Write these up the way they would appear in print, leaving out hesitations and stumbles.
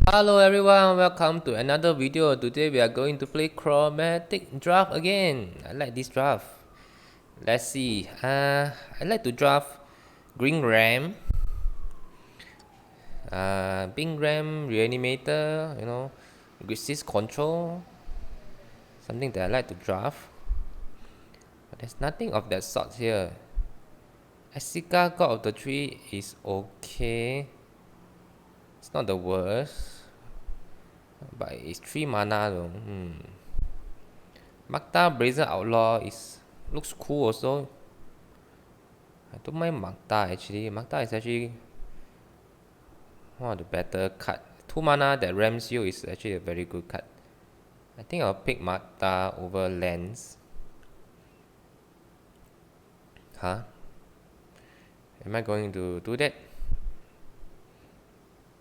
Hello everyone, welcome to another video. Today we are going to play Chromatic draft again. I like this draft. Let's see. I like to draft Green Ram, Bing Ram, Reanimator, Resist Control, something that I like to draft. But there's nothing of that sort here. Asika God of the Tree is okay. It's not the worst. But it's 3 mana though. Magda Brazen Outlaw looks cool also. I don't mind Magda actually. Magda is actually one of the better card. 2 mana that rams you is actually a very good card. I think I'll pick Magda over Lens. Huh? Am I going to do that?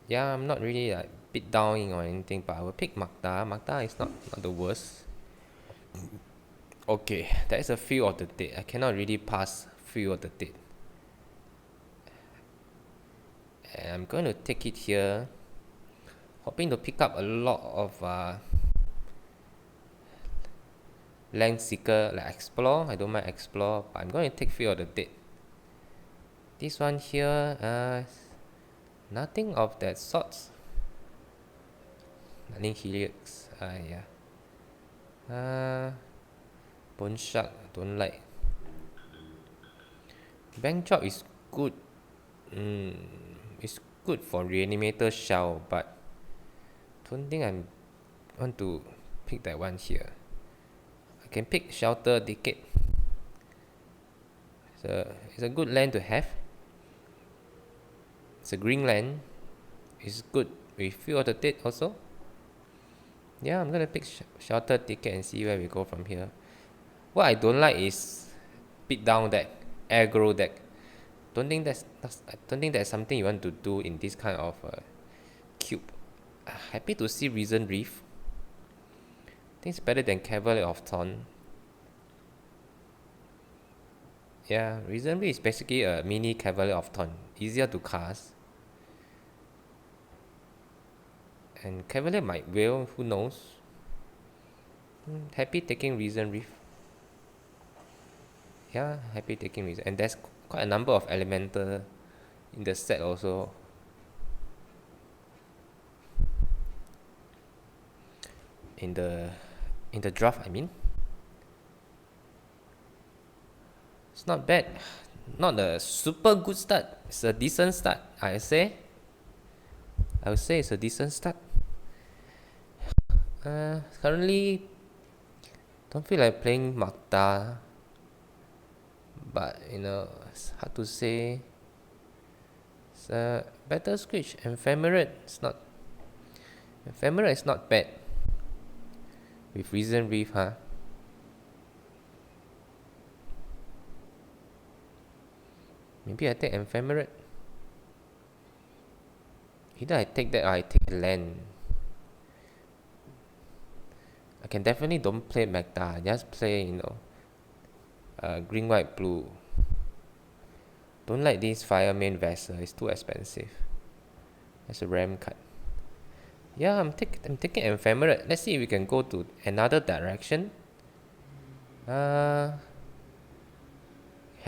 Yeah, I'm not really like beat downing or anything, but I will pick Magda. Magda is not the worst. Okay, that is a Field of the Dead. I cannot really pass Field of the Dead. And I'm going to take it here, hoping to pick up a lot of Land Seeker, like Explore. I don't mind Explore, but I'm going to take Field of the Dead. This one here, nothing of that sorts. Nothing Helix. Yeah. Bone Shark, don't like. Bank Job is good. It's good for Reanimator Shell, but don't think I want to pick that one here. I can pick Shelter Decade. It's a good land to have. It's a green land. It's good with Field of the Dead also. Yeah, I'm gonna pick Shelter Ticket and see where we go from here. What I don't like is beat down deck, aggro deck. I don't think that's something you want to do in this kind of cube. Happy to see Reason Reef. I think it's better than Cavalier of Thorn. Yeah, Reason Reef is basically a mini Cavalier of Thorn. Easier to cast. And Cavalier might will, who knows. Happy taking Reason Reef. Yeah, happy taking Reason. And there's quite a number of Elemental in the set also. In the draft, I mean. It's not bad. Not a super good start. It's a decent start, I would say it's a decent start. Currently, don't feel like playing Magda, but it's hard to say. It's a better Screech. Ephemerate is not bad. With Reason Reef, huh? Maybe I take Ephemerate. Either I take that or I take land. I can definitely don't play Magda. Just play, green, white, blue. Don't like this Fireman Vessel. It's too expensive. That's a Ram card. Yeah, I'm taking Ephemerate. Let's see if we can go to another direction. Have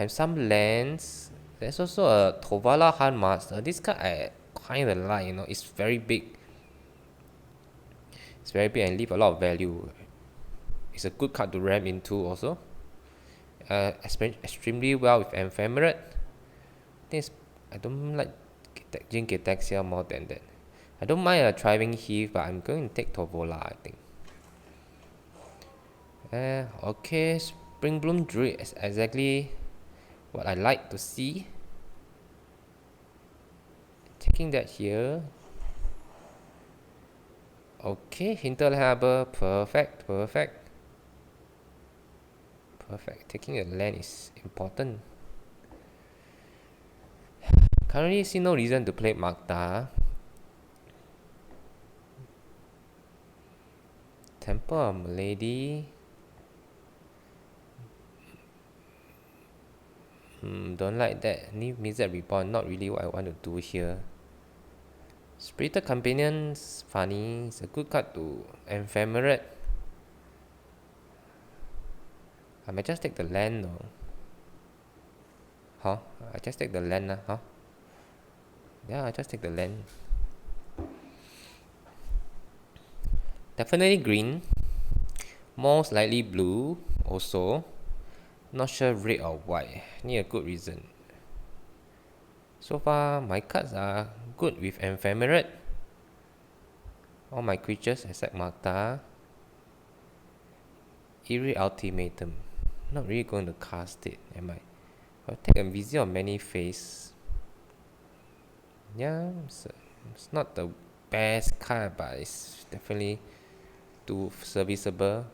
some lands. There's also a Tovala Hunt Master. This card I kinda like, it's very big. It's very big and leave a lot of value. It's a good card to ram into also. Extremely well with Ephemerate. I don't like Jin Getaxia more than that. I don't mind a Thriving Heath, but I'm going to take Tovola, I think. Okay, Spring Bloom Druid is exactly what I like to see. Taking that here. Okay, Hinterland Harbor, perfect. Taking a land is important. Currently, see no reason to play Magda. Temple of Milady. Don't like that. Need Mizzet Reborn, not really what I want to do here. Spirited Companion's funny. It's a good card to ephemerate. I might just take the land though. Huh? I just take the land lah, huh? Yeah, I just take the land. Definitely green. Most likely blue also. Not sure red or white. Need a good reason. So far, my cards are good with ephemerate. All my creatures except Magda. Eerie Ultimatum. Not really going to cast it, am I? I'll take a Vizier of Many Face. Yeah, it's not the best card, but it's definitely too serviceable.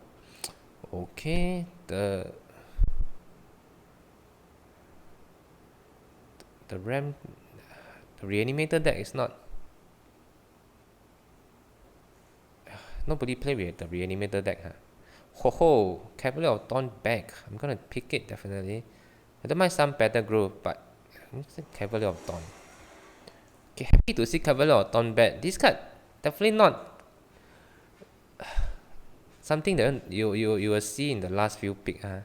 Okay, the RAM, the Reanimator deck is not. Nobody play with the Reanimator deck, huh? Ho ho, Cavalier of Dawn back. I'm gonna pick it definitely. I don't mind some better growth, but I'm just Cavalier of Dawn. Okay, happy to see Cavalier of Dawn back. This card definitely not something that you will see in the last few picks. I'll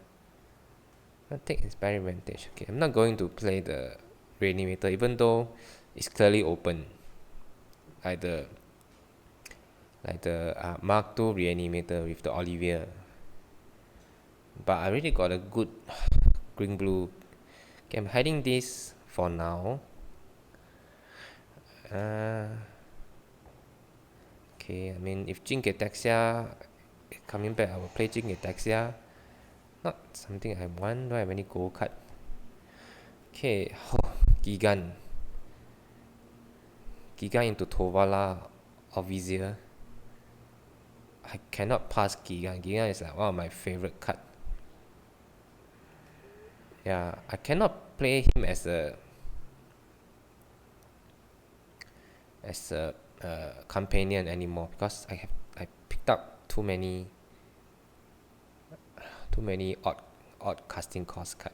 take Inspiring Vantage. Okay, I'm not going to play the Reanimator, even though it's clearly open. Like the Mark II Reanimator with the Olivia. But I really got a good green blue. Okay, I'm hiding this for now. Okay, I mean if Jin Getaxia coming back, I will play Jin Getaxia. Not something I want. Do I have any gold card? Okay, Gigan. Gigan into Tovala or Vizier. I cannot pass Gigan. Gigan is like one of my favorite cards. Yeah, I cannot play him as a companion anymore because I picked up too many odd casting cost card.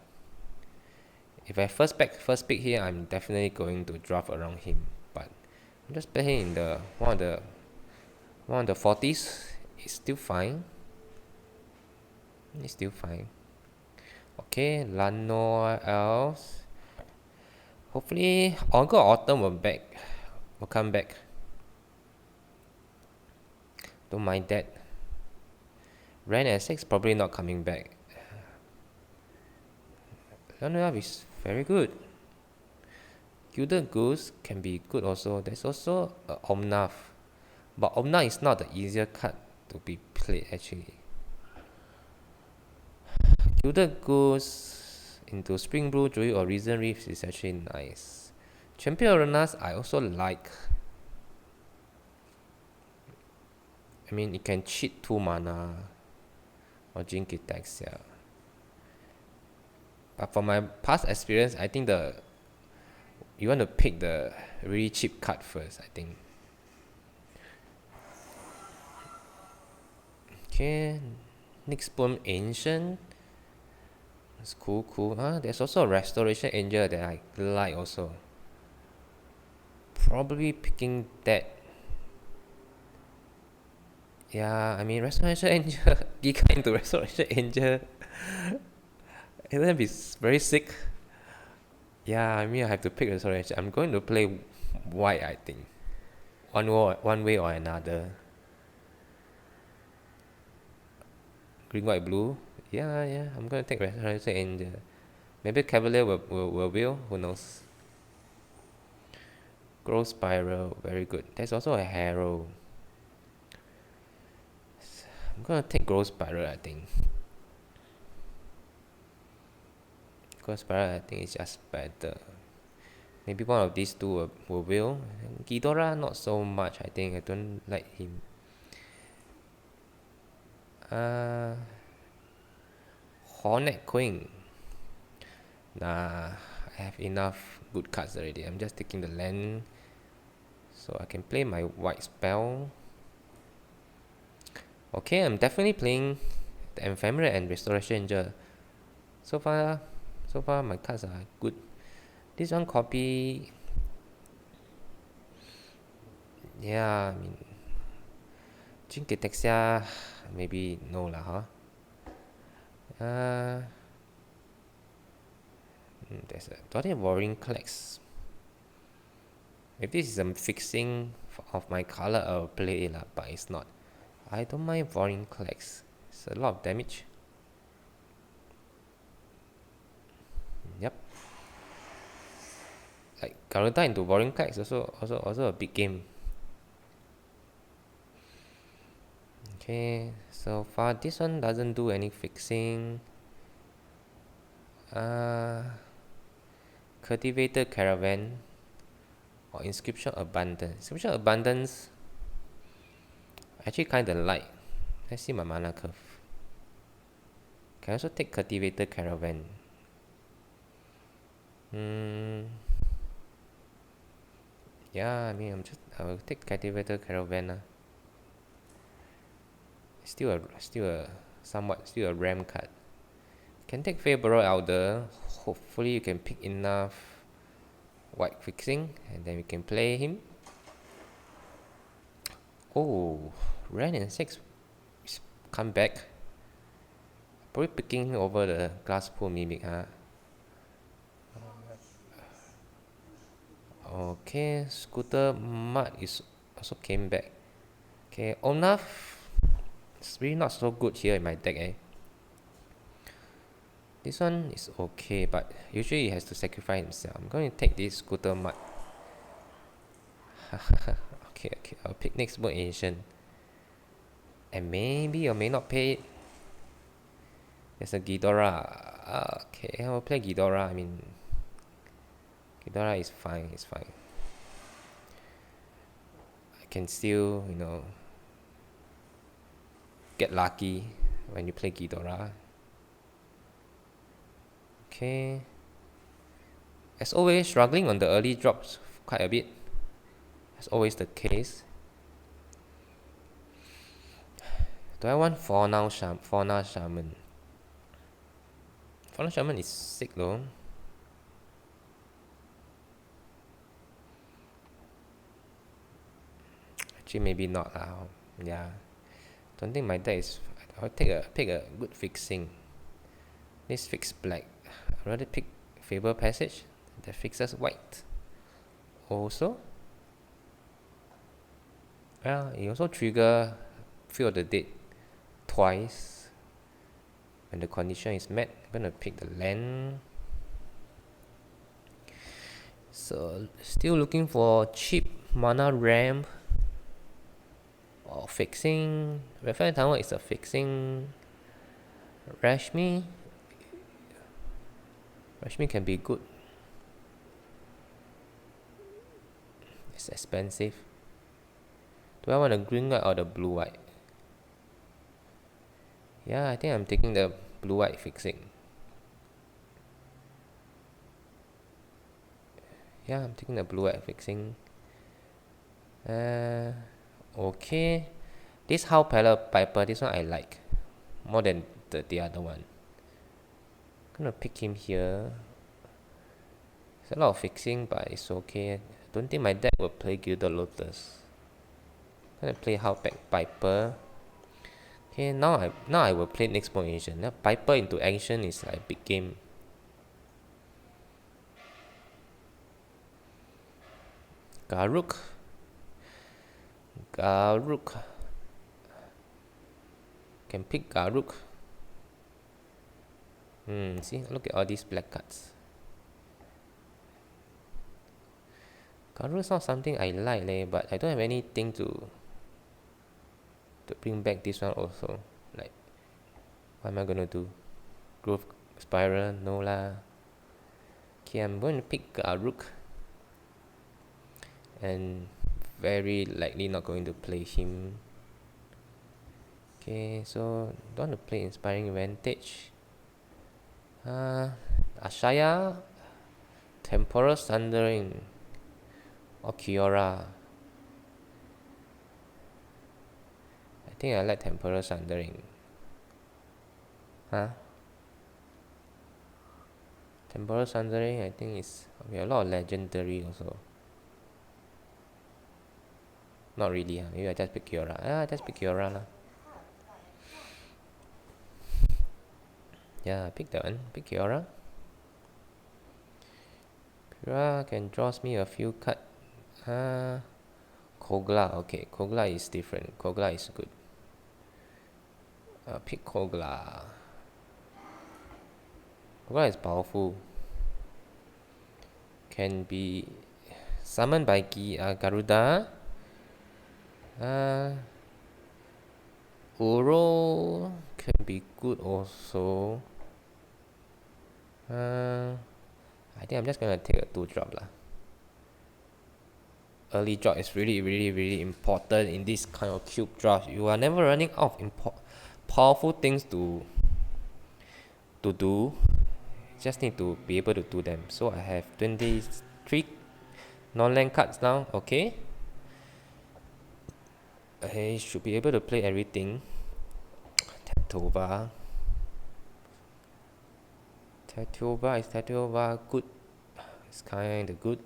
If I first pick here, I'm definitely going to draft around him. But I'm just playing in the one of the 40s. It's still fine. It's still fine. Okay, Lano else. Hopefully, August Autumn will come back. Don't mind that. Ren at 6 probably not coming back. Lano is very good. Gilded Goose can be good also. There's also Omnath. But Omnath is not the easier card to be played actually. Gilded Goose into Spring Blue, Druid or Risen Reefs is actually nice. Champion Arenas I also like. I mean, it can cheat 2 mana or Jin Getaxia. But from my past experience, I think you want to pick the really cheap card first, I think. Okay, next Boom Ancient. It's cool. There's also a Restoration Angel that I like also. Probably picking that. Yeah, I mean Restoration Angel, Giga into Restoration Angel. It's gonna be very sick. Yeah, I mean I have to pick Restoration. I'm going to play white, I think. One way or another. Green, white, blue. Yeah. I'm gonna take Restoration Angel. Maybe Cavalier will. Who knows? Growth Spiral, very good. There's also a Harrow. I'm gonna take Growth Spiral, I think. Growth Spiral, I think is just better. Maybe one of these two will. Ghidorah, not so much, I think. I don't like him. Hornet Queen. Nah, I have enough good cards already. I'm just taking the land. So I can play my white spell. Okay, I'm definitely playing the Ephemerate and Restoration Angel. So far my cards are good. This one copy Yeah, I mean, Jinkitexia, maybe no lah, huh? Uh, there's a Dotted Warring Collects. If this is a fixing of my color, I'll play it lah, but it's not. I don't mind Warring Collects. It's a lot of damage. Yep. Like Garuda into Warring Collects also a big game. Okay, so far this one doesn't do any fixing. Cultivator Caravan or Inscription Abundance. Inscription Abundance I actually kinda like. Let's see my mana curve. Can also take Cultivator Caravan. Yeah, I mean I'll take Cultivator Caravan. Still a somewhat still a ram card. Can take Favorable Elder. Hopefully you can pick enough white fixing and then we can play him. Oh, Ren and 6 come back. Probably picking over the Glasspool Mimic, huh? Okay, Scooter Mud is also came back. Okay, Onaf it's really not so good here in my deck, eh? This one is okay, but usually he has to sacrifice himself. I'm going to take this Scooter Mud. Okay, I'll pick next mode Asian. And maybe or may not pay it. There's a Ghidorah. Okay, I'll play Ghidorah. I mean, Ghidorah is fine, it's fine. I can still, get lucky when you play Ghidorah. Okay. As always, struggling on the early drops quite a bit. That's always the case. Do I want Fauna Shaman? Fauna Shaman is sick though. Actually, maybe not lah. Yeah. Don't think my deck is. I'll pick a good fixing. This fix black. I'd rather pick Faber Passage that fixes white. Also, well, it also trigger Field of the Dead twice. When the condition is met, I'm gonna pick the land. So still looking for cheap mana ramp or fixing. Reference Tower is a fixing. Rashmi can be good. It's expensive. Do I want the green white or the blue white? Yeah, I think I'm taking the blue white fixing. Yeah, I'm taking the blue white fixing. Okay. This Howl Piper, this one I like more than the other one. I'm gonna pick him here. It's a lot of fixing, but it's okay. I don't think my deck will play Gilded Lotus. I'm gonna play Howl Piper. Okay, now I will play next more ancient. Now Piper into action is like big game. Garruk. Can pick Garruk. See, look at all these black cards. Garruk is not something I like, but I don't have anything to bring back this one also. Like, what am I gonna do? Growth Spiral? No lah. Okay, I'm going to pick Garruk. And very likely not going to play him. Okay, so don't want to play Inspiring Advantage. Ashaya, Temporal Sundering, or Kiora. I think I like Temporal Sundering. Temporal Sundering, I think is a lot of legendary also. Not really. Maybe I just pick Kiora. Just pick Kiora lah. Yeah, pick that one. Pick Kiora. Kiora can draw me a few cards. Kogla. Okay, Kogla is different. Kogla is good. Pick Kogla. Kogla is powerful. Can be summoned by Garuda. Uro can be good also. I think I'm just gonna take a 2-drop lah. Early drop is really important in this kind of cube draft. You are never running out of powerful things to do. Just need to be able to do them. So I have 23 non-land cards now. Okay, I should be able to play everything. Tatova. Is Tatova good? It's kinda good.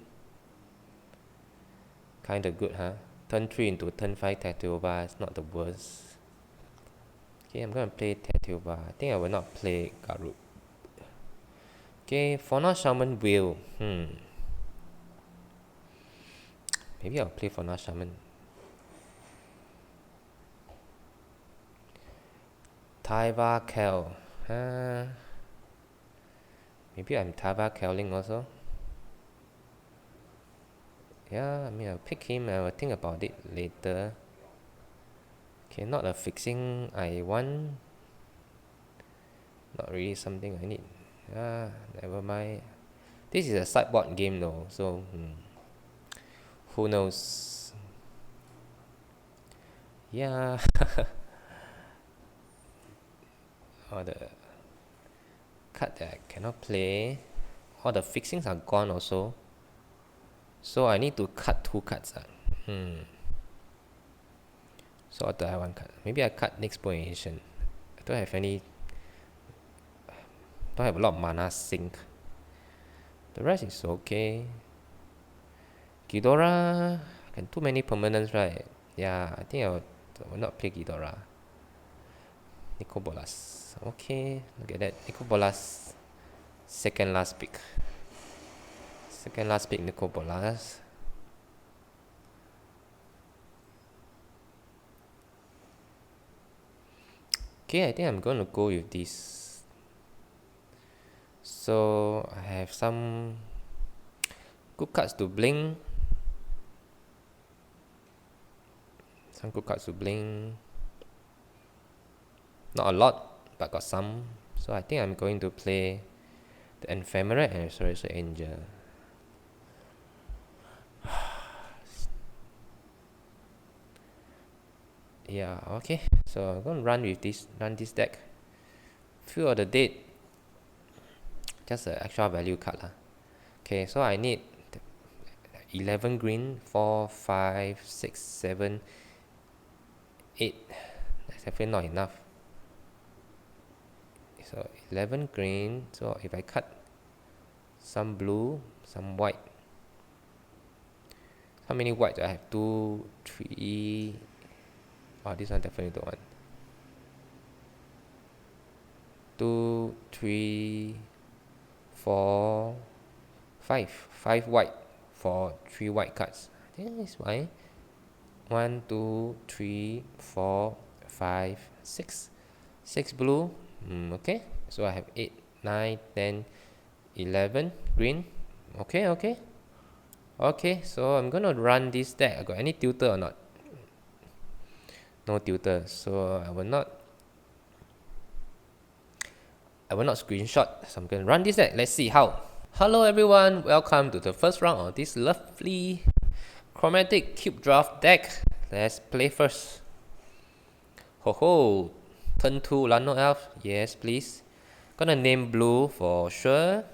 Kinda good, huh? Turn 3 into turn 5 Tatova is not the worst. Okay, I'm gonna play Tatova. I think I will not play Garut. Okay, for now Shaman will. Maybe I'll play for now Shaman. Taiva Kel. Maybe I'm Taiva Kelling also. Yeah, I mean I'll pick him. I will think about it later. Okay, not a fixing I want. Not really something I need. Never mind. This is a sideboard game though, so who knows? Yeah. All the card that I cannot play. All the fixings are gone also. So I need to cut 2 cards. So what do I want cut? Maybe I cut next position. I don't have any. Don't have a lot of mana sink. The rest is okay. Ghidorah, can too many permanents, right? Yeah, I think I will not play Ghidorah. Nicobolas. Okay, look at that. Nicobolas. Second last pick. Nicobolas. Okay, I think I'm going to go with this. So I have some good cards to blink. Not a lot, but got some. So I think I'm going to play the Ephemerate and Restoration Angel. Yeah, okay. So I'm going to run this deck. Few of the Dead. Just an extra value card lah. Okay, so I need 11 green, 4, 5, 6, 7, 8. That's definitely not enough. So 11 green. So if I cut some blue, some white. How many white do I have? 2, 3. Oh, this one definitely don't want. 2, 3, 4, 5. 5 white for 3 white cards. I think that's fine. 1, 2, 3, 4, 5, 6. 6 blue. Okay. So I have 8, 9, 10, 11 green. Okay. Okay, so I'm gonna run this deck. I got any tutor or not? No tutor. So I will not screenshot. So I'm gonna run this deck. Let's see how. Hello everyone, welcome to the first round of this lovely Chromatic Cube Draft deck. Let's play first. Ho! Turn 2 Lano Elf. Yes, please. Gonna name blue for sure.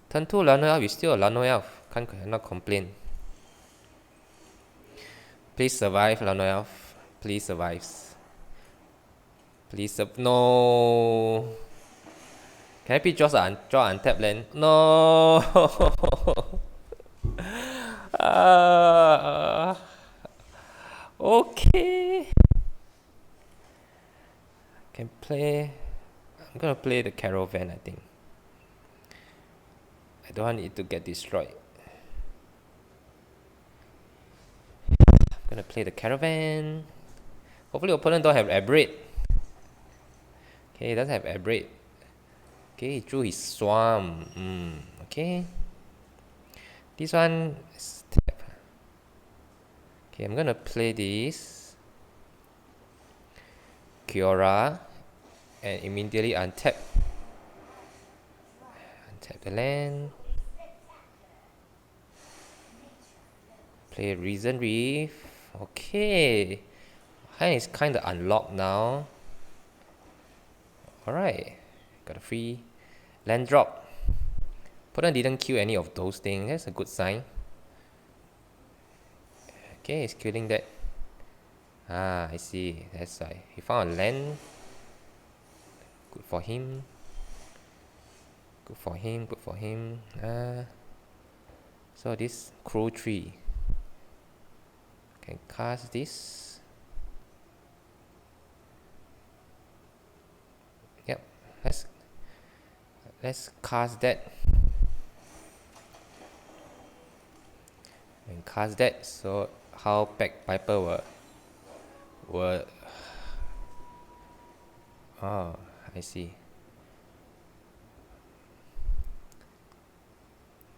Turn 2 Lano Elf is still a Lano Elf. Cannot complain. Please survive, Lano Elf. Please survive. No. Can I please draw untap land? No. Uh, okay. Can play. I'm gonna play the caravan, I think. I don't want it to get destroyed. I'm gonna play the caravan. Hopefully opponent don't have aberrate. Okay, he doesn't have aberrate. Okay, he drew his swarm. Okay. This one is tap. Okay, I'm gonna play this Kiora and immediately untap the land. Play Reason Reef. Okay. Hand is kinda unlocked now. Alright. Got a free land drop. Opponent didn't kill any of those things. That's a good sign. Okay, he's killing that. Ah, I see. That's why. He found a land. Good for him. Good for him. Good for him. So this crow tree. Can cast this. Yep. Let's cast that. And cast that. So how Piper will oh, I see.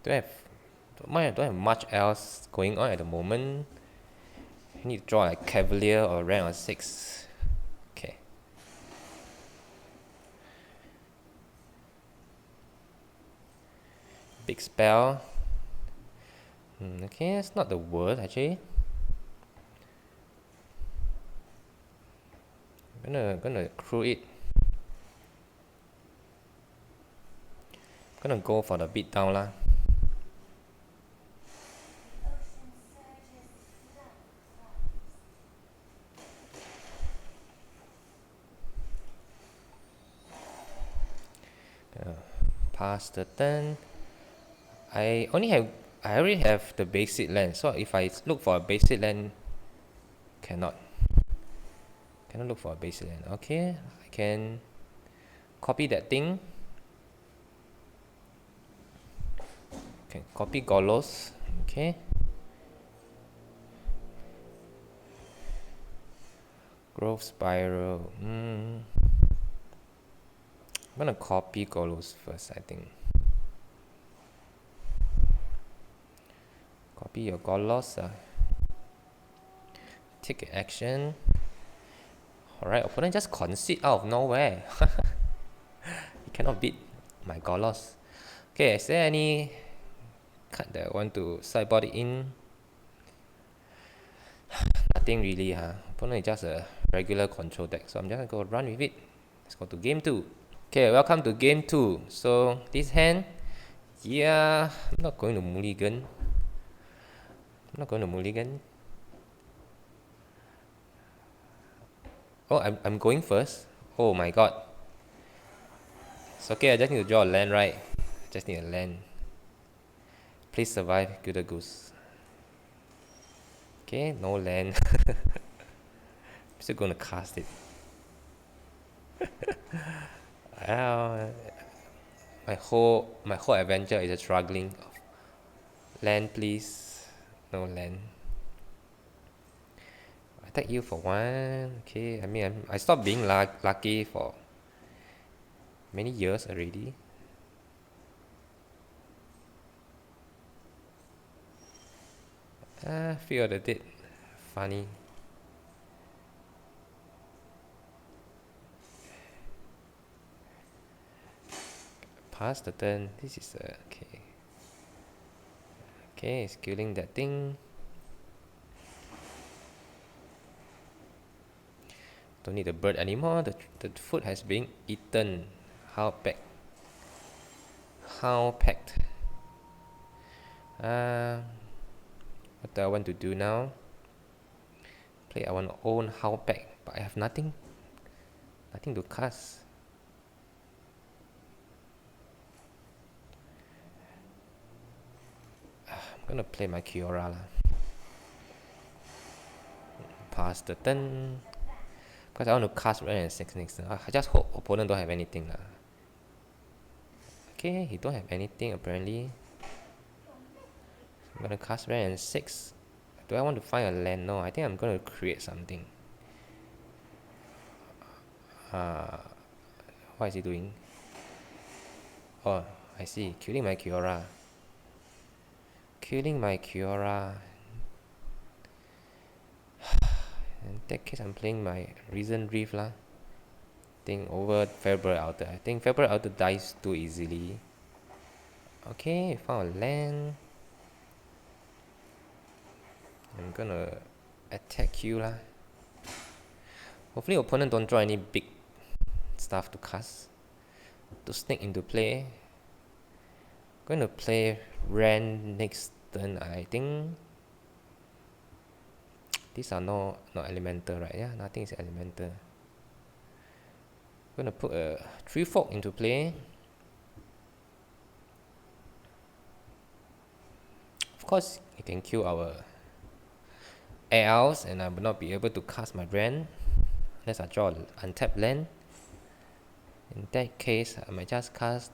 Don't have much else going on at the moment. I need to draw a Cavalier or rank on 6. Okay. Big spell. Okay, that's not the word actually. I'm gonna crew it. I'm gonna go for the beat down lah. Pass the turn. I already have the basic land, so if I look for a basic land, cannot look for a basic land. Okay, I can copy that thing. Can copy Golos. Okay. Growth Spiral. I'm gonna copy Golos first, I think. Copy your Golos. Take action. Alright, opponent just concede out of nowhere. You cannot beat my Golos. Okay, is there any card that I want to sideboard it in? Nothing really, Opponent is just a regular control deck, so I'm just gonna go run with it. Let's go to game 2. Okay, welcome to game 2. So this hand, yeah, I'm not going to mulligan. Oh, I'm going first. Oh my god. It's okay, I just need to draw a land, right? I just need a land. Please survive, Gilder Goose. Okay, no land. I'm still gonna cast it. My whole adventure is struggling. Land, please. No land. I attack you for 1. Okay, I mean I stopped being lucky for many years already. Fear of the Dead. Funny. Pass the turn. This is okay. Okay, it's killing that thing. Don't need the bird anymore. The food has been eaten. How packed. What do I want to do now? Play our own How Pack, but I have nothing to cast. I'm gonna play my Kiora lah. Pass the turn. Because I want to cast rather than 6 next turn. I just hope opponent don't have anything lah. Okay, he don't have anything apparently. I'm gonna cast rather than 6. Do I want to find a land? No, I think I'm gonna create something. What is he doing? Oh, I see. Killing my Kiora. Killing my Kiora. In that case, I'm playing my Reason Reef lah. Think over February Outer. I think February Outer dies too easily. Okay, found a land. I'm gonna attack you lah. Hopefully opponent don't draw any big stuff to cast. To sneak into play. Gonna play Ren next turn, I think. These are not elemental, right? Yeah, nothing is elemental. Gonna put a 3-4 into play. Of course, you can kill our elves and I will not be able to cast my Ren unless I draw an untapped land. In that case, I might just cast.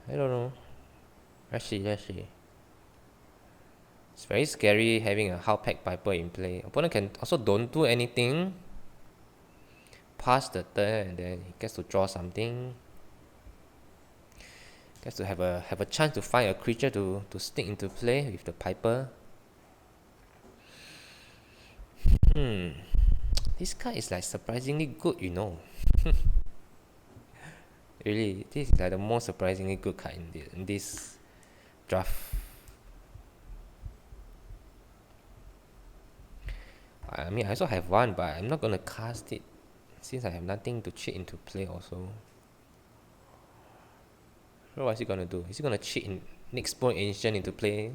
I don't know. Let's see. It's very scary having a Howlpack Piper in play. Opponent can also don't do anything. Pass the turn and then he gets to draw something. Gets to have a chance to find a creature to sneak into play with the Piper. This card is like surprisingly good, you know. Really, this is like the most surprisingly good card in this draft. I mean, I also have one, but I'm not gonna cast it since I have nothing to cheat into play also. So what is he gonna do? Is he gonna cheat in next point ancient into play?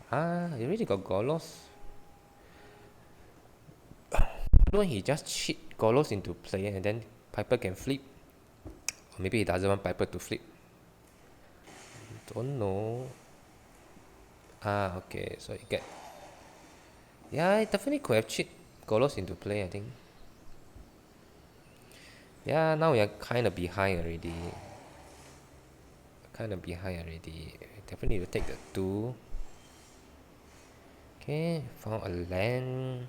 He already got Golos. Why don't he just cheat Golos into play and then Piper can flip? Or maybe he doesn't want Piper to flip. Don't know. Okay, so you get. Yeah, I definitely could have cheat Golos into play, I think. Yeah, now we are kind of behind already. Definitely will take the 2. Okay, found a land.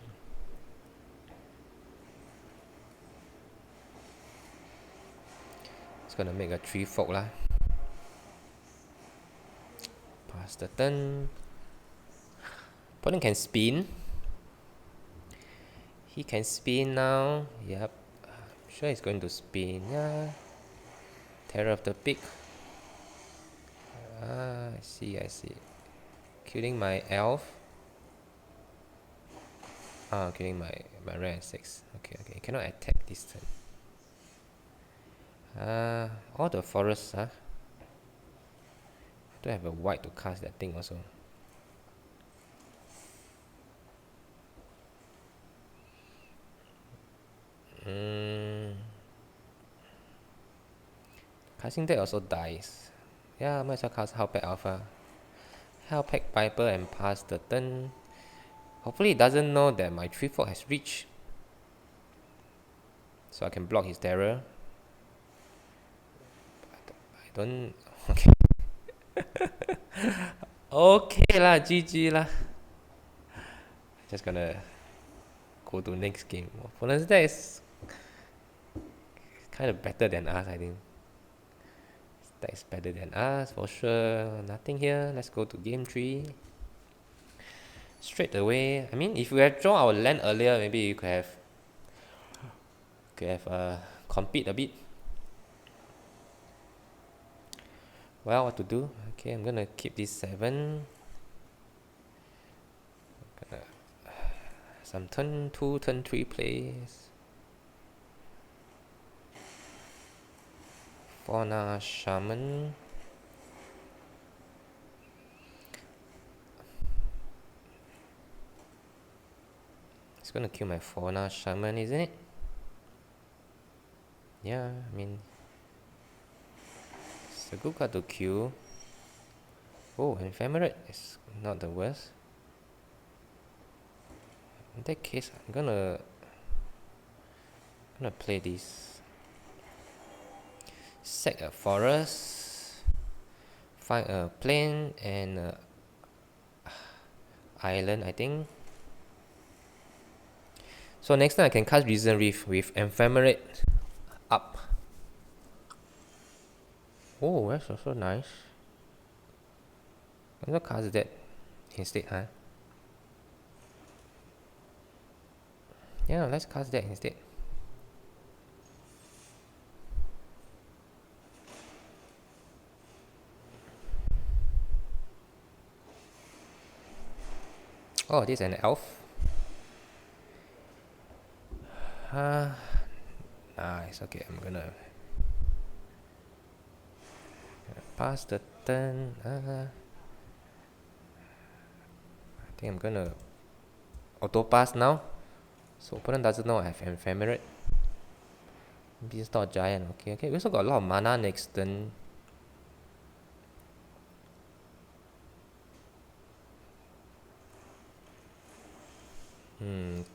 It's gonna make a 3-4 lah. Pass the turn. Opponent can spin. He can spin now. Yep. I'm sure he's going to spin. Yeah. Terror of the Pig. I see. Killing my elf. Killing my red 6. Okay. Cannot attack this turn. All the forests, I don't have a white to cast that thing also. Casting deck also dies. Yeah, might as well cast Howlpack Alpha. Howlpack Piper and pass the turn. Hopefully it doesn't know that my 3-4 has reached. So I can block his terror. I don't. Okay. Okay lah, GG lah. Just gonna go to next game. Opponent's deck is kind of better than us, I think. That is better than us for sure. Nothing here. Let's go to game 3. Straight away. I mean, if we had drawn our land earlier, maybe you could have compete a bit. Well, what to do? Okay, I'm gonna keep this 7. Some turn 2, turn 3 plays. Fauna Shaman. It's gonna kill my Fauna Shaman, isn't it? Yeah, I mean, it's a good card to kill. Oh, ephemerate is not the worst. In that case, I'm gonna play this. Sack a forest, find a plain and a island, I think. So next time I can cast Risen Reef with ephemerate up. Oh, that's also nice. I'm gonna cast that instead, huh? Yeah, let's cast that instead. Oh, this is an elf. Nice. Okay, I'm gonna pass the turn. I think I'm gonna auto pass now. So opponent doesn't know I have ephemerate. Maybe it's not giant. Okay. We also got a lot of mana next turn.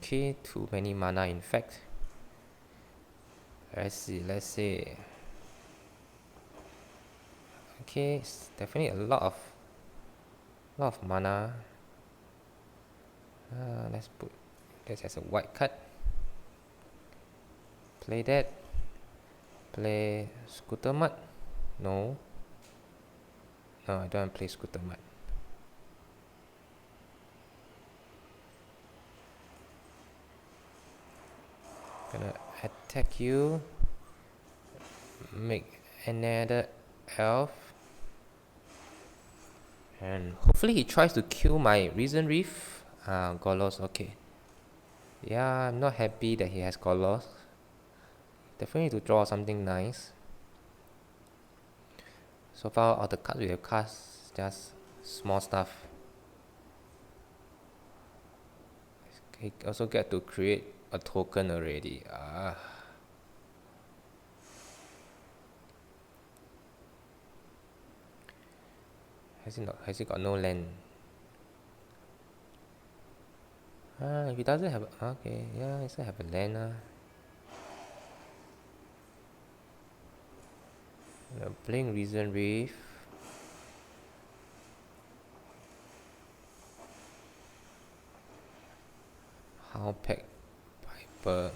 Okay, too many mana in fact. Let's see. Okay, it's definitely a lot of mana. Let's put this as a white card. Play that. Play Scooter Mud. No, I don't want to play Scooter Mud. Gonna attack you. Make another elf. And hopefully he tries to kill my Risen Reef. Golos, okay. Yeah, I'm not happy that he has Golos. Definitely need to draw something nice. So far all the cards we have cast just small stuff. He also get to create a token already. Has he got no land? If he doesn't have okay, yeah, he still have a land. Playing Risen Reef. Howlpack Piper.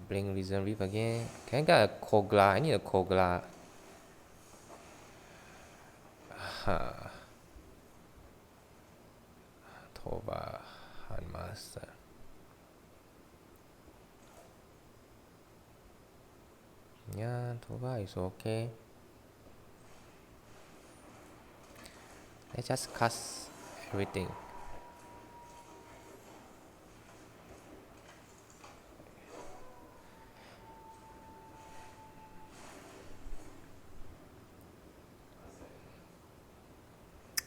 Playing Risen Reef again. Can I get a Kogla? I need a Kogla. Tova Handmaster. Yeah, Tova is okay. Let's just cast everything.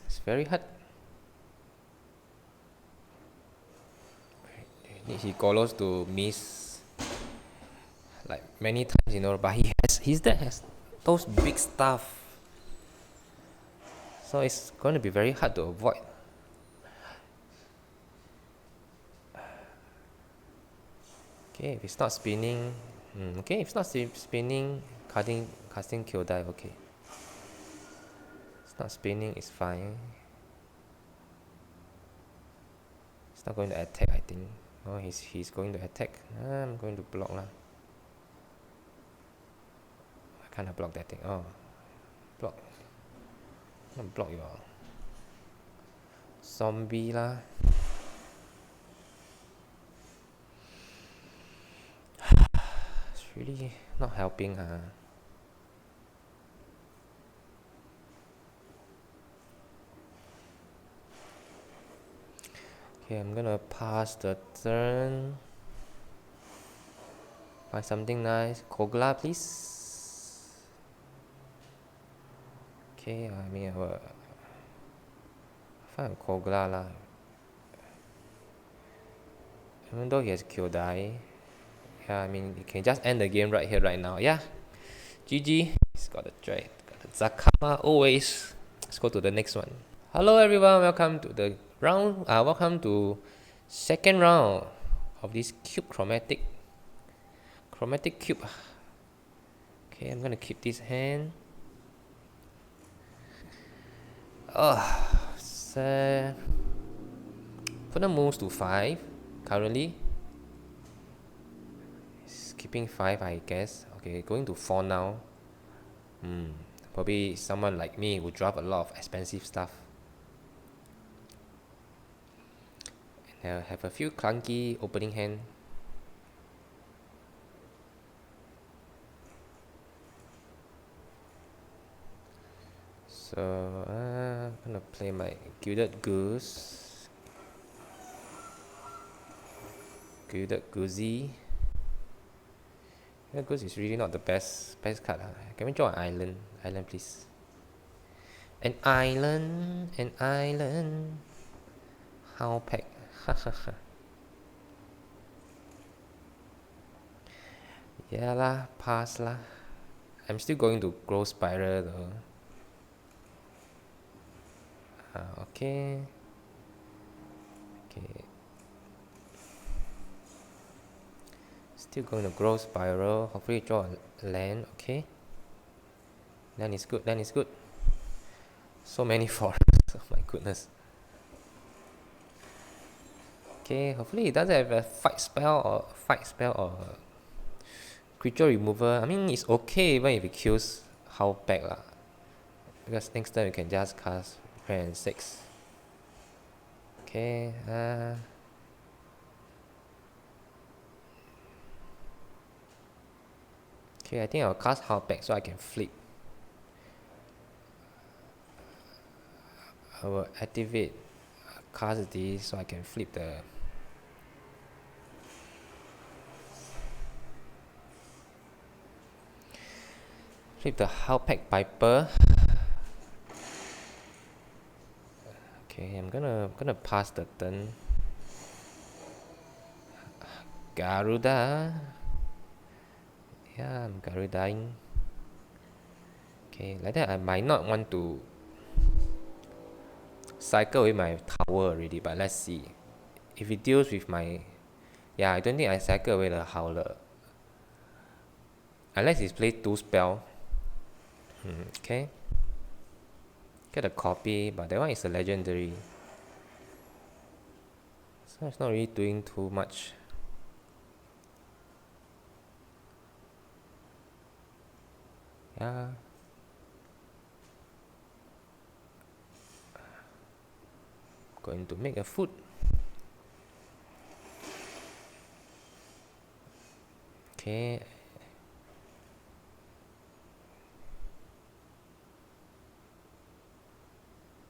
It's very hard. He calls to miss like many times, but his deck has those big stuff. So it's going to be very hard to avoid. Okay, if it's not spinning, okay, if it's not spinning, casting kill die, okay. It's not spinning, it's fine. It's not going to attack, I think. Oh, he's going to attack. I'm going to block lah. I can't block that thing. Oh, block. I'm gonna block your zombie lah. It's really not helping, huh? Okay, I'm gonna pass the turn. Find something nice. Kogla, please. Okay, I mean, I will find Kogla lah. Even though he has Kyodai. Yeah, I mean, you can just end the game right here, right now. Yeah. GG. He's got the Zakama always. Let's go to the next one. Hello everyone, welcome to the round. Welcome to second round of this cube chromatic cube. Okay, I'm gonna keep this hand. So opponent moves to 5 currently. It's keeping 5, I guess. Okay, going to 4 now. Probably someone like me who drop a lot of expensive stuff. And I have a few clunky opening hand. So I'm gonna play my Gilded Goose. Gilded Goosey. Gilded Goose is really not the best card. Can we draw an island? Island, please. An island. How pack. Yeah lah, pass lah. I'm still going to grow spiral though. Okay. Still going to grow spiral. Hopefully draw a land. Okay. Land is good. So many forests. Oh my goodness. Okay, hopefully it doesn't have a fight spell or creature remover. I mean, it's okay even if it kills Howl back lah. Because next time you can just cast Rare and 6. Okay, okay, I think I'll cast Howl back so I can flip. I will activate cast this so I can flip the Howlpack Piper. Okay, I'm gonna pass the turn. Garuda. Yeah, I'm Garudaing. Okay, like that I might not want to cycle with my tower already, but let's see. If it deals with my... Yeah, I don't think I cycle away the Howler. Unless he's played 2 spell. Okay. Get a copy, but that one is a legendary. So it's not really doing too much. Yeah. Going to make a foot. Okay.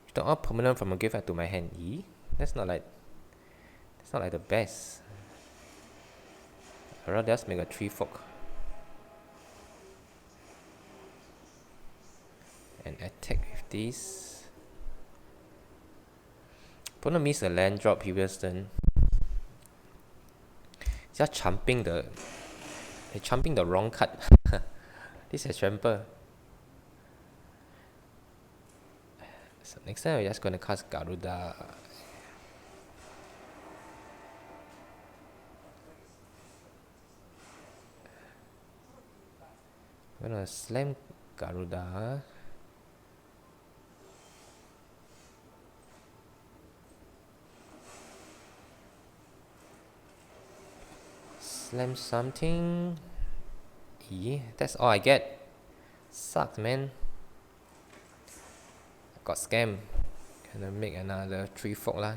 Return all permanent from a graveyard to my hand. That's not like the best. I'd rather just make a 3-fork. And attack with this. Opponent missed a land drop previous turn. Just chumping the wrong card. This is trample. So next time we're just gonna cast Garuda. I'm gonna slam Garuda. Slam something. Yeah, that's all I get. Sucks, man. Got scammed. Gonna make another 3-fork lah.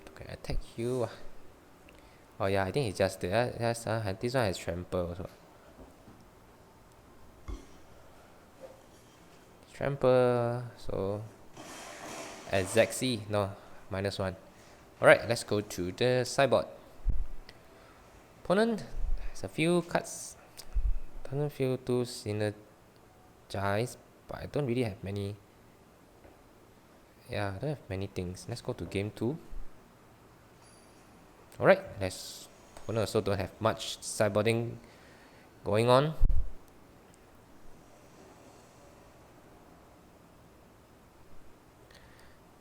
Okay, attack you. Oh yeah, I think it's just that. This one has trample also. Trample. So exactly no -1. Alright, let's go to the sideboard. Opponent has a few cards. Doesn't feel too synergized, but I don't really have many. Yeah, I don't have many things. Let's go to game 2. Alright, opponent also don't have much sideboarding going on.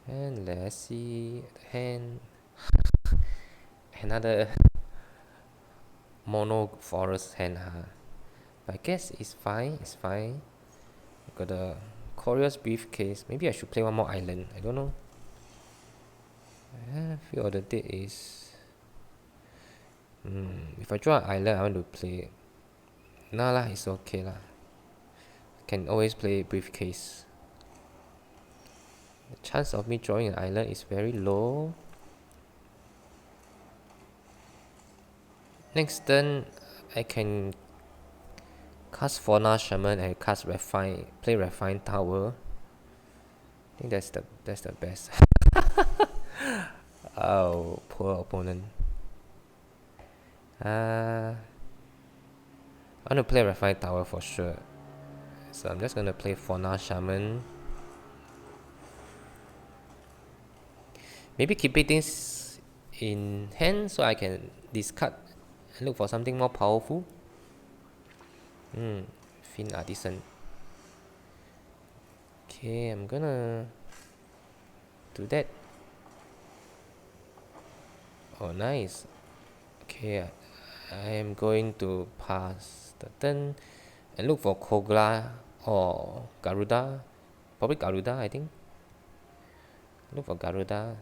And let's see the hand. Another mono forest hand. I guess it's fine. It's fine. Got a Curious Briefcase. Maybe I should play one more island. I don't know. Feel of the Dead is. If I draw an island, I want to play. Nah lah, it's okay lah. Can always play Briefcase. The chance of me drawing an island is very low. Next turn, I can cast Fauna Shaman and cast play Refine Tower. I think that's the best. Oh, poor opponent. I want to play Refine Tower for sure. So I'm just gonna play Fauna Shaman. Maybe keeping things in hand so I can discard and look for something more powerful. Fin Artisan. Okay, I'm gonna do that. Oh, nice. Okay, I am going to pass the turn and look for Kogla or Garuda. Probably Garuda, I think. Look for Garuda.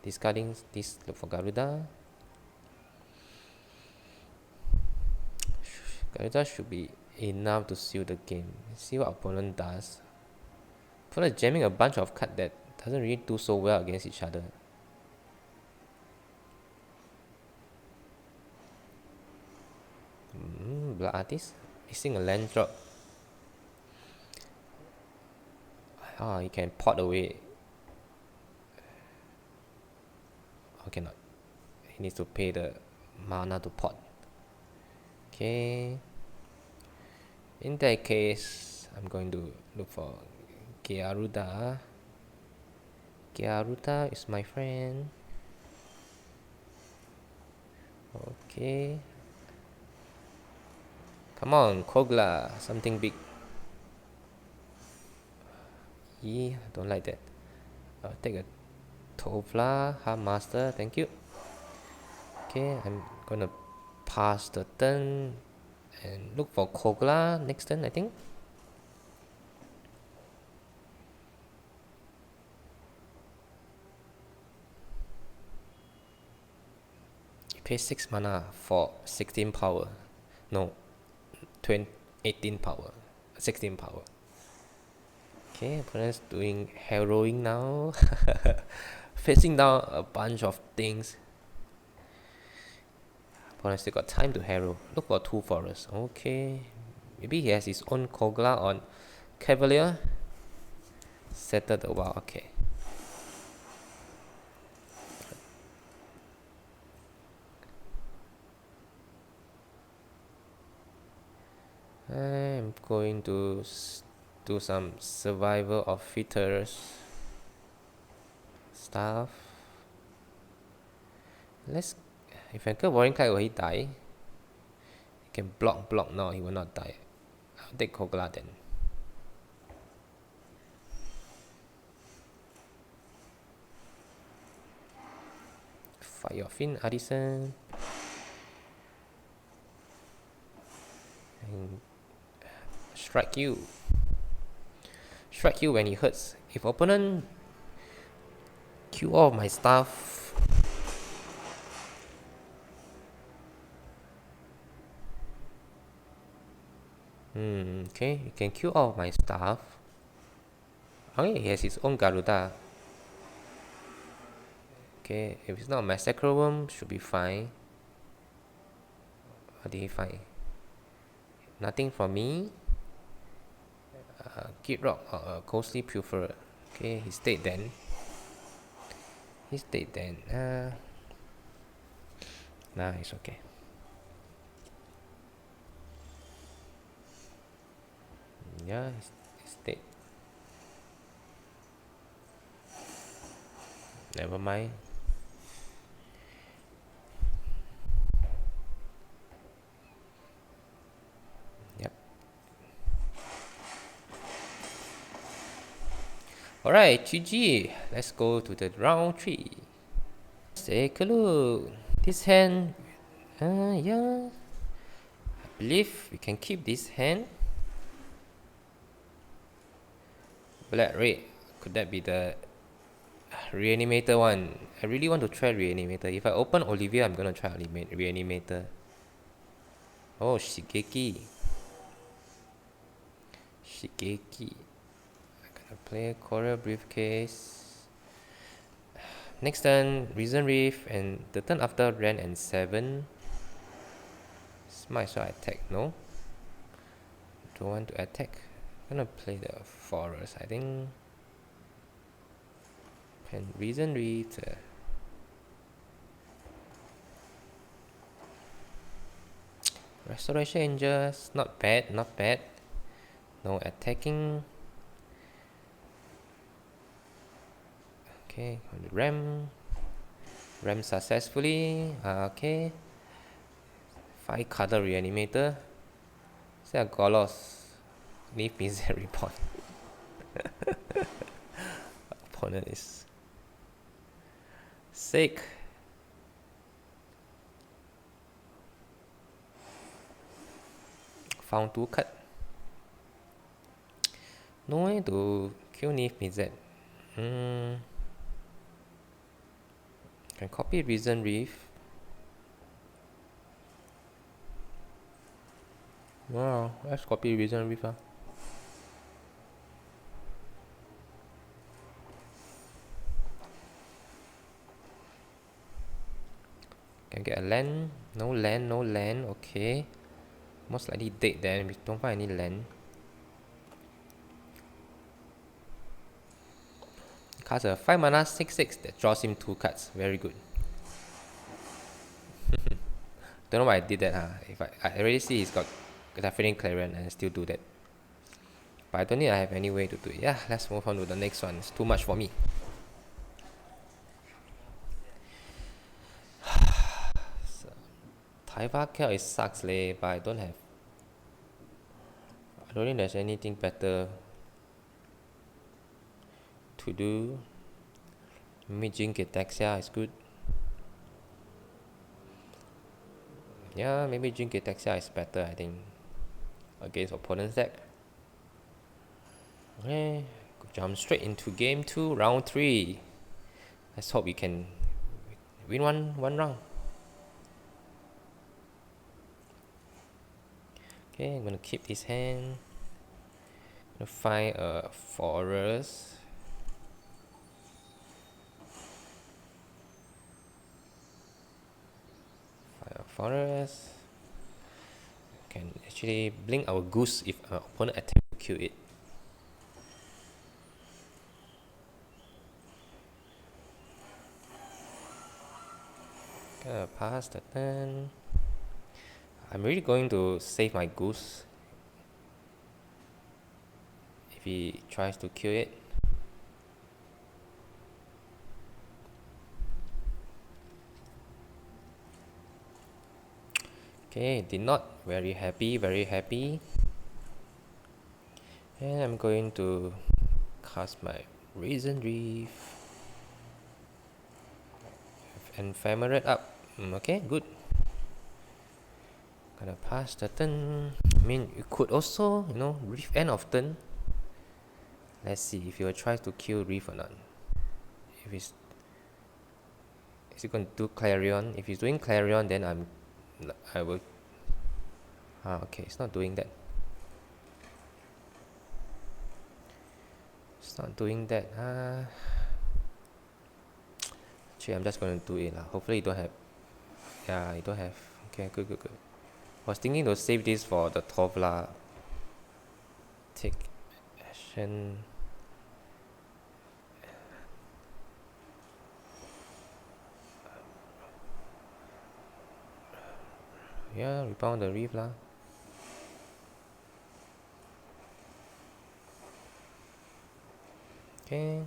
Discarding this, look for Garuda. Garuda should be enough to seal the game. See what opponent does. Opponent jamming a bunch of cards that doesn't really do so well against each other. Blood Artist. Missing a land drop. He can pot away. Oh, cannot. He needs to pay the mana to pot. Okay. In that case, I'm going to look for Garuda. Garuda is my friend. Okay. Come on, Kogla, something big. I don't like that. I'll take a Tovla, Half Master, thank you. Okay, I'm gonna pass the turn and look for Kogla next turn, I think. You pay 6 mana for 16 power. No, 18 power. 16 power. Okay, opponent's doing harrowing now. Facing down a bunch of things. Opponent still got time to harrow. Look for 2 forests. Okay. Maybe he has his own Kogla on Cavalier. Settle the wild. Okay. I'm going to do some survival of fittest stuff. If I kill Warring Kite, will he die? He can block. No, he will not die. I'll take Kogla then. Fire Fin Artisan. And strike you when he hurts. If opponent kill all of my stuff, okay, he can kill all of my stuff. Okay, he has his own Garuda. Okay, if it's not a Massacre Worm, should be fine. What did he find? Nothing from me. Kid Rock or Ghostly Pilferer. Okay, he's dead then. Nah, it's okay. Yeah, he's dead. Never mind. Alright, GG. Let's go to the round 3. Let's take a look. This hand, yeah. I believe we can keep this hand. Black, red. Could that be the Reanimator one? I really want to try Reanimator. If I open Olivia, I'm gonna try Reanimator. Oh, Shigeki. Shigeki. I'm gonna play Coral Briefcase. Next turn, Reason Reef, and the turn after Ren and 7. Might as well attack, no? Don't want to attack. I'm gonna play the Forest, I think. And Reason Reef. Restoration Angels, not bad, not bad. No attacking. Okay, Ram successfully. Okay. 5 color Reanimator. Is that a Golos? Leave me that report. Opponent is sick. Found 2 cut. No way to kill Nif Mizet. Can copy Reason Reef. Wow, let's copy Reason Reef. Can get a land. No land, no land. Okay. Most likely dead then. We don't find any land. Cast a 5 mana 6/6 that draws him 2 cards. Very good. Don't know why I did that. If I already see he's got Deafening Clarion and I still do that. But I don't think I have any way to do it. Yeah, let's move on to the next one. It's too much for me. So, Taiva is sucks leh, but I don't think there's anything better to do. Maybe Jinkitaxia is good. Yeah, maybe Jinkitaxia is better, I think, against opponent's deck. Okay, jump straight into game 2, round 3. Let's hope we can win one round. Okay, I'm gonna keep this hand. I'm gonna find a forest. Find a forest. Can actually blink our goose if our opponent attempts to kill it. Gonna pass the turn. I'm really going to save my goose if he tries to kill it. Okay, did not. Very happy, very happy. And I'm going to cast my Reason Reef and Ephemerate up. Okay, good. Gonna pass the turn. I mean, you could also, Reef end of turn. Let's see if he will try to kill Reef or not. If is he going to do Clarion? If he's doing Clarion, then I will. Okay, it's not doing that. It's not doing that. Actually, I'm just going to do it. Hopefully, you don't have. Yeah, you don't have. Okay, good. I was thinking to save this for the Tovla. Take action. Yeah, rebound the reef lah. Okay.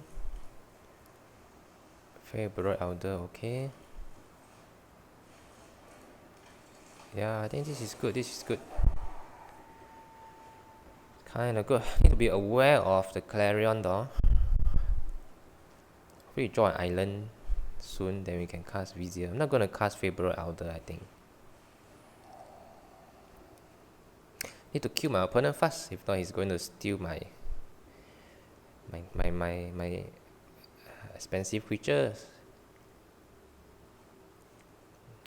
Favorite Elder, okay. Yeah, I think this is good. Kinda good. Need to be aware of the Clarion though. Hopefully draw an island soon, then we can cast Vizier. I'm not gonna cast Favorite Elder, I think. Need to kill my opponent fast, if not he's going to steal my expensive creatures.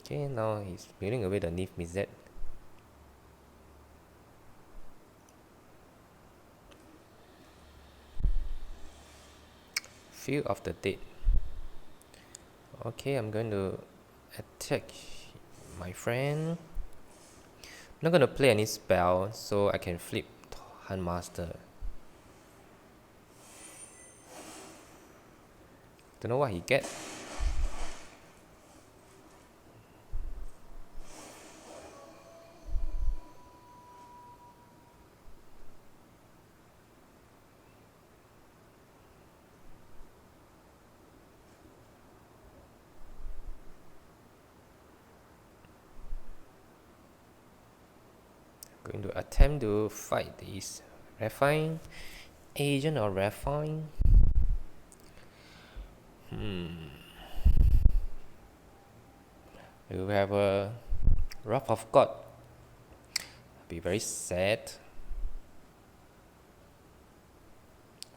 Okay, now he's building away the Nif Mizzet. Field of the Dead. Okay, I'm going to attack my friend. I'm not going to play any spell, so I can flip Hunt Master. Don't know what he get. Going to attempt to fight this Refine Agent or Refine. We will have a Wrath of God. I'll be very sad.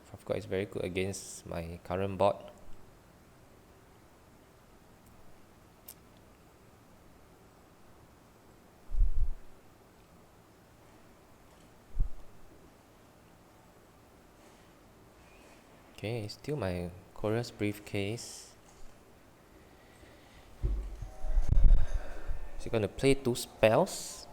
Wrath of God is very good against my current bot. Okay, still my Chorus Briefcase. Is he gonna play 2 spells?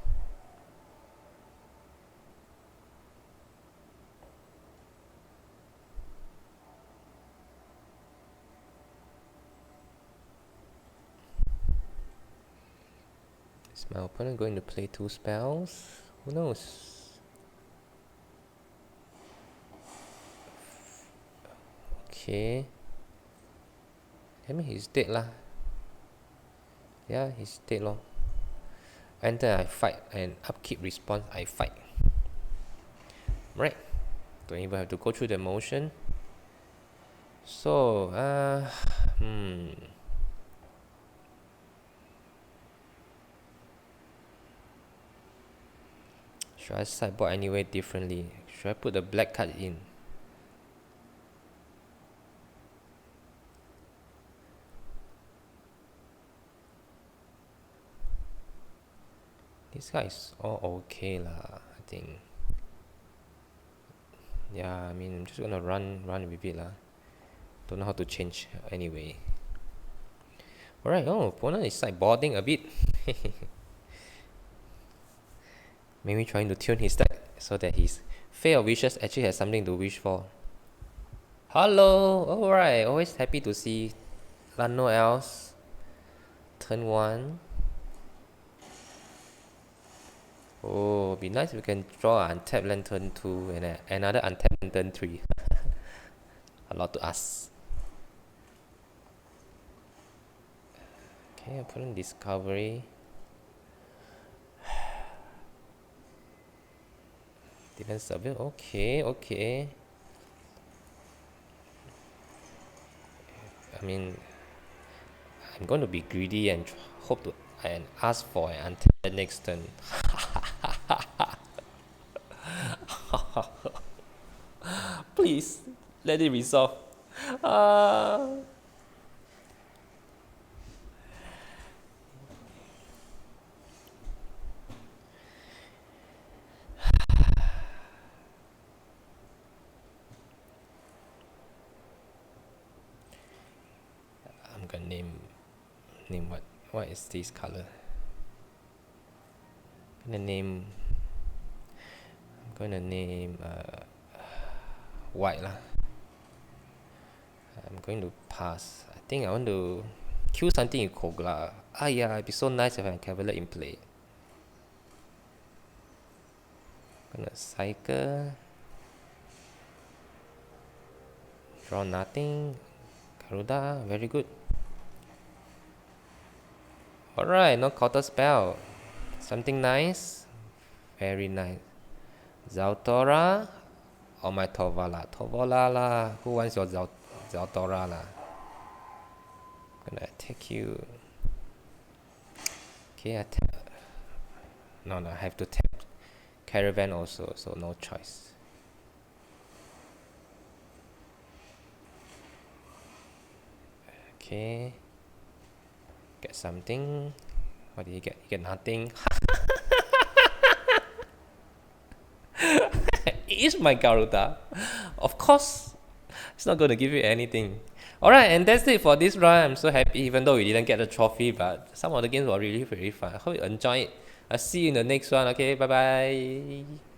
Is my opponent going to play 2 spells? Who knows? Okay. I mean he's dead lah. Yeah, he's dead lor. And then I fight, and upkeep response I fight. Right. Don't even have to go through the motion. So should I sideboard anyway differently? Should I put the black card in? This guy is all okay lah, I think. Yeah, I mean I'm just gonna run with it lah. Don't know how to change anyway. Alright, opponent is sideboarding a bit. Maybe trying to tune his deck so that his Fair of Wishes actually has something to wish for. Hello! Alright, always happy to see Lano else. Turn 1. Oh, be nice if we can draw an untapped land turn 2 and another untapped land turn 3. A lot to ask. Okay, I put in Discovery. Defense Survey. Okay. I mean, I'm going to be greedy and hope to and ask for an untapped next turn. Please let it resolve. I'm gonna name what is this color? I'm gonna name white lah. I'm going to pass. I think I want to kill something in Kogla. Yeah, it'd be so nice if I have Cavalier in play. Gonna cycle. Draw nothing. Garuda, very good. Alright, no counter spell. Something nice. Very nice. Zaltora or my Tovala? Tovala lah. Who wants your Zaltora lah? gonna attack you. Okay, I tap. No, I have to tap caravan also, so no choice. Okay. Get something. What did you get? You get nothing. It is my Garuda. Of course, it's not going to give you anything. Alright, and that's it for this run. I'm so happy, even though we didn't get the trophy, but some of the games were really, really fun. I hope you enjoy it. I'll see you in the next one. Okay, bye bye.